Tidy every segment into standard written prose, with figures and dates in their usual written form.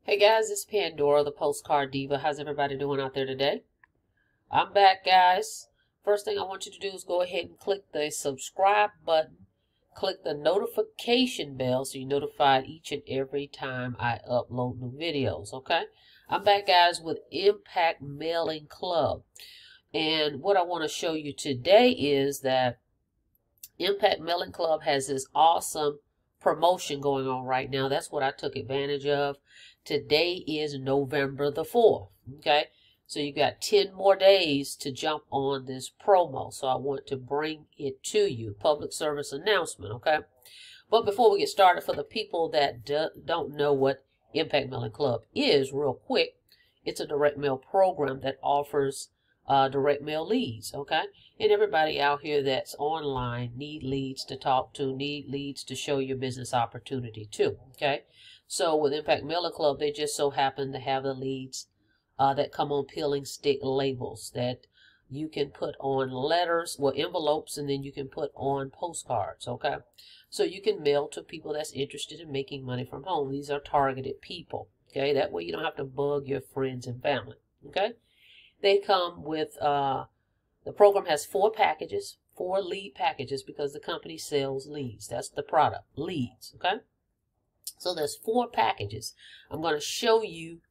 Hey guys, it's Pandora, the Postcard Diva. How's everybody doing out there today? I'm back, guys. First thing I want you to do is go ahead and click the subscribe button. Click the notification bell so you're notified each and every time I upload new videos, okay? I'm back, guys, with Impact Mailing Club. And what I want to show you today is that Impact Mailing Club has this awesome promotion going on right now. That's what I took advantage of. Today is November the 4th, okay? So you got 10 more days to jump on this promo. So I want to bring it to you. Public service announcement, okay? But before we get started, for the people that don't know what Impact Mailing Club is, real quick, it's a direct mail program that offers direct mail leads, okay? And everybody out here that's online need leads to talk to, need leads to show your business opportunity too, okay? So with Impact Mailing Club, they just so happen to have the leads that come on peeling stick labels that you can put on letters, well, envelopes, and then you can put on postcards, okay? So you can mail to people that's interested in making money from home. These are targeted people, okay? That way you don't have to bug your friends and family, okay? They come with, the program has 4 packages, 4 lead packages, because the company sells leads. That's the product, leads, okay? So there's 4 packages. I'm going to show you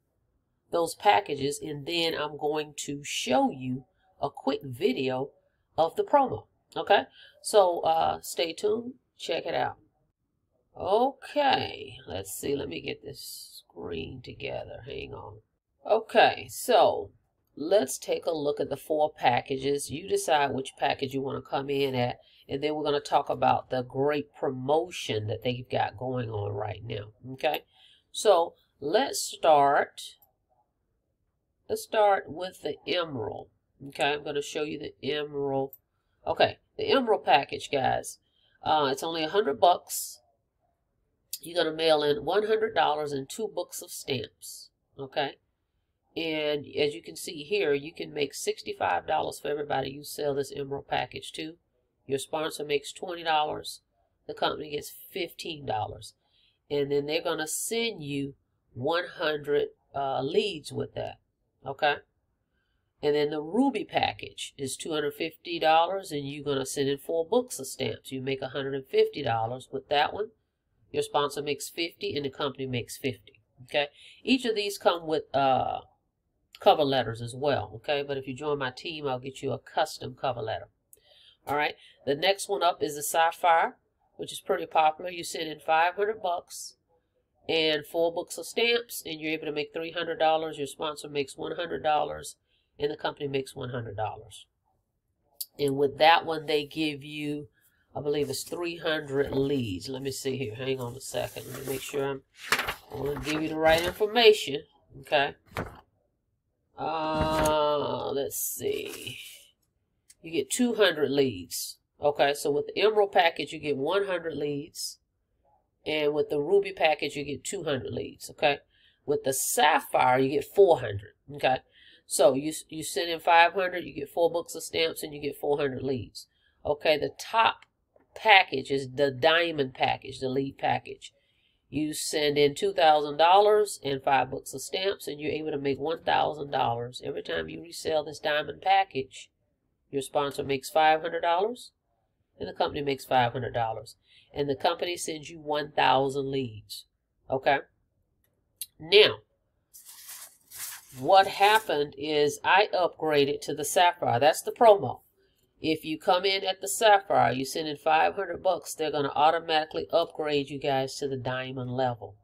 those packages, and then I'm going to show you a quick video of the promo, okay? So stay tuned, check it out. Okay, let's see, let me get this screen together, hang on. Okay, so let's take a look at the 4 packages. You decide which package you want to come in at, and then we're going to talk about the great promotion that they've got going on right now, okay? So let's start with the Emerald, okay? I'm going to show you the Emerald. Okay, the Emerald package, guys. It's only $100. You're going to mail in $100 and 2 books of stamps, okay? And as you can see here, you can make $65 for everybody you sell this Emerald package to. Your sponsor makes $20. The company gets $15. And then they're going to send you 100 leads with that. Okay? And then the Ruby package is $250, and you're going to send in 4 books of stamps. You make $150 with that one. Your sponsor makes $50, and the company makes $50. Okay? Each of these come with cover letters as well, okay? But if you join my team, I'll get you a custom cover letter. All right, the next one up is the Sapphire, which is pretty popular. You send in $500 and 4 books of stamps, and you're able to make $300. Your sponsor makes $100, and the company makes $100. And with that one, they give you, I believe it's 300 leads. Let me see here. Hang on a second. Let me make sure I want to give you the right information, okay? Let's see. You get 200 leads. Okay, so with the Emerald package, you get 100 leads. And with the Ruby package, you get 200 leads. Okay. With the Sapphire, you get 400. Okay. So you send in 500, you get 4 books of stamps, and you get 400 leads. Okay, the top package is the Diamond package, the lead package. You send in $2,000 and 5 books of stamps, and you're able to make $1,000. Every time you resell this Diamond package, your sponsor makes $500, and the company makes $500. And the company sends you 1,000 leads. Okay? Now, what happened is I upgraded to the Sapphire. That's the promo. If you come in at the Sapphire, you send in $500, they're going to automatically upgrade you guys to the Diamond level.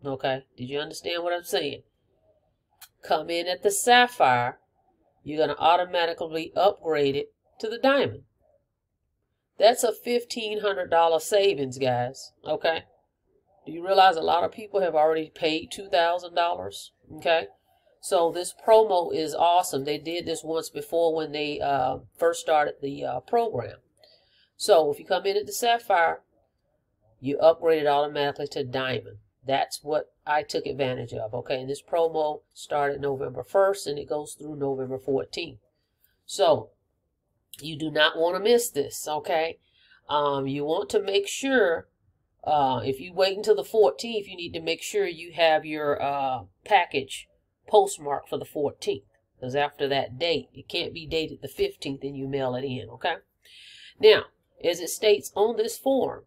Okay? Did you understand what I'm saying? Come in at the Sapphire, you're going to automatically upgrade it to the Diamond. That's a $1,500 savings, guys. Okay? Do you realize a lot of people have already paid $2,000? Okay? So this promo is awesome. They did this once before when they first started the program. So if you come in at the Sapphire, you upgrade it automatically to Diamond. That's what I took advantage of. Okay, and this promo started November 1st and it goes through November 14th. So you do not want to miss this. Okay, you want to make sure If you wait until the 14th, you need to make sure you have your package postmarked for the 14th. Because after that date, it can't be dated the 15th and you mail it in, okay? Now, as it states on this form,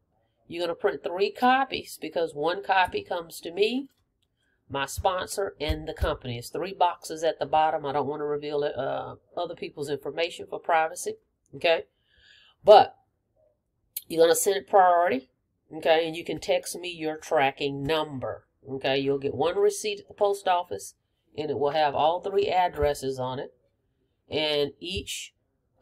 you're going to print 3 copies because 1 copy comes to me, my sponsor, and the company. It's 3 boxes at the bottom. I don't want to reveal other people's information for privacy, okay? But you're going to send it priority, okay? And you can text me your tracking number, okay? You'll get 1 receipt at the post office, and it will have all 3 addresses on it. And each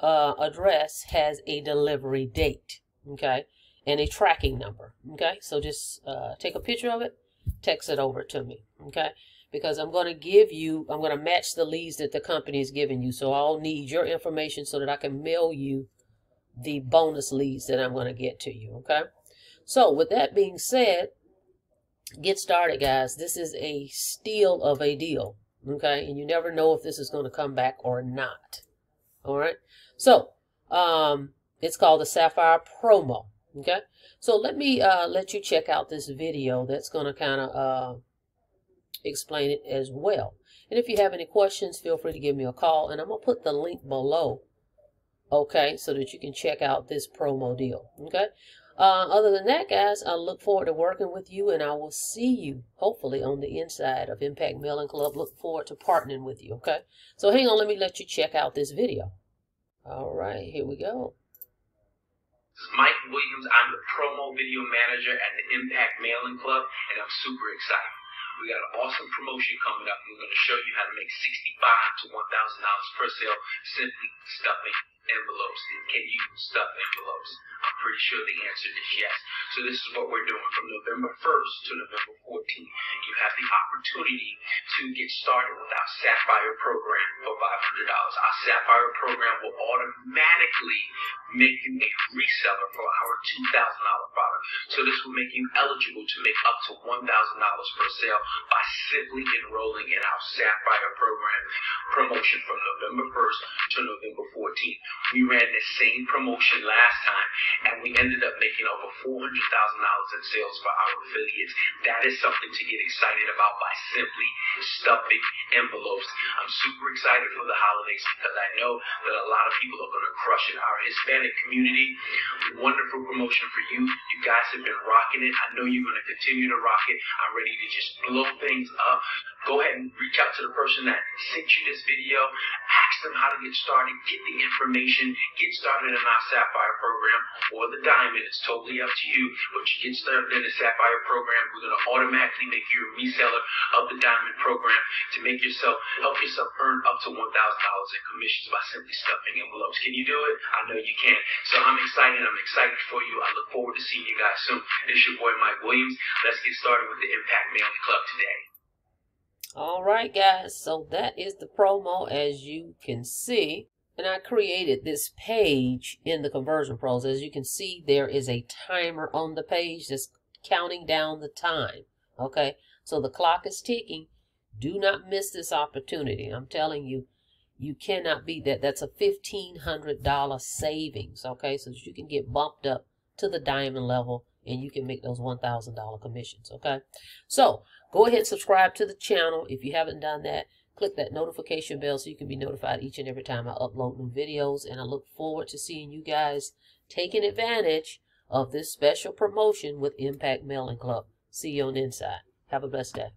address has a delivery date, okay? And a tracking number, okay? So just take a picture of it, text it over to me, okay? Because I'm going to match the leads that the company is giving you. So I'll need your information so that I can mail you the bonus leads that I'm going to get to you, okay? So with that being said, get started, guys. This is a steal of a deal, okay? And you never know if this is going to come back or not, all right? So it's called the Sapphire Promo, okay? So let me let you check out this video that's going to kind of explain it as well. And if you have any questions, feel free to give me a call. And I'm going to put the link below, okay, so that you can check out this promo deal, okay? Other than that, guys, I look forward to working with you, and I will see you, hopefully, on the inside of Impact Mailing Club. Look forward to partnering with you, okay? So hang on, let me let you check out this video. All right, here we go. This is Mike Williams. I'm the promo video manager at the Impact Mailing Club, and I'm super excited. We got an awesome promotion coming up. We're going to show you how to make $65 to $1,000 per sale simply stuffing envelopes. Can you stuff envelopes? I'm pretty sure the answer is yes. So this is what we're doing. From November 1st to November 14th, you have the opportunity to get started with our Sapphire program for $500. Our Sapphire program will automatically make you a reseller for our $2,000 product. So this will make you eligible to make up to $1,000 per sale by simply enrolling in our Sapphire program promotion from November 1st to November 14th. We ran the same promotion last time, and we ended up making over $400,000 in sales for our affiliates. That is something to get excited about by simply stuffing envelopes. I'm super excited for the holidays because I know that a lot of people are going to crush it. Our Hispanic community, wonderful promotion for you. You guys have been rocking it. I know you're going to continue to rock it. I'm ready to just blow things up. Go ahead and reach out to the person that sent you this video. Ask them how to get started. Get the information. Get started in our Sapphire program or the Diamond. It's totally up to you. But you get started in the Sapphire program, we're going to automatically make you a reseller of the Diamond program to make help yourself earn up to $1,000 in commissions by simply stuffing envelopes. Can you do it? I know you can. So I'm excited. I'm excited for you. I look forward to seeing you guys soon. It's your boy Mike Williams. Let's get started with the Impact Mailing Club today. All right, guys, so that is the promo, as you can see. And I created this page in the Conversion Pros. As you can see, there is a timer on the page that's counting down the time, okay? So the clock is ticking. Do not miss this opportunity. I'm telling you, you cannot beat that. That's a $1,500 savings, okay? So that you can get bumped up to the diamond level and you can make those $1,000 commissions, okay? So go ahead and subscribe to the channel if you haven't done that. Click that notification bell so you can be notified each and every time I upload new videos. And I look forward to seeing you guys taking advantage of this special promotion with Impact Mailing Club. See you on the inside. Have a blessed day.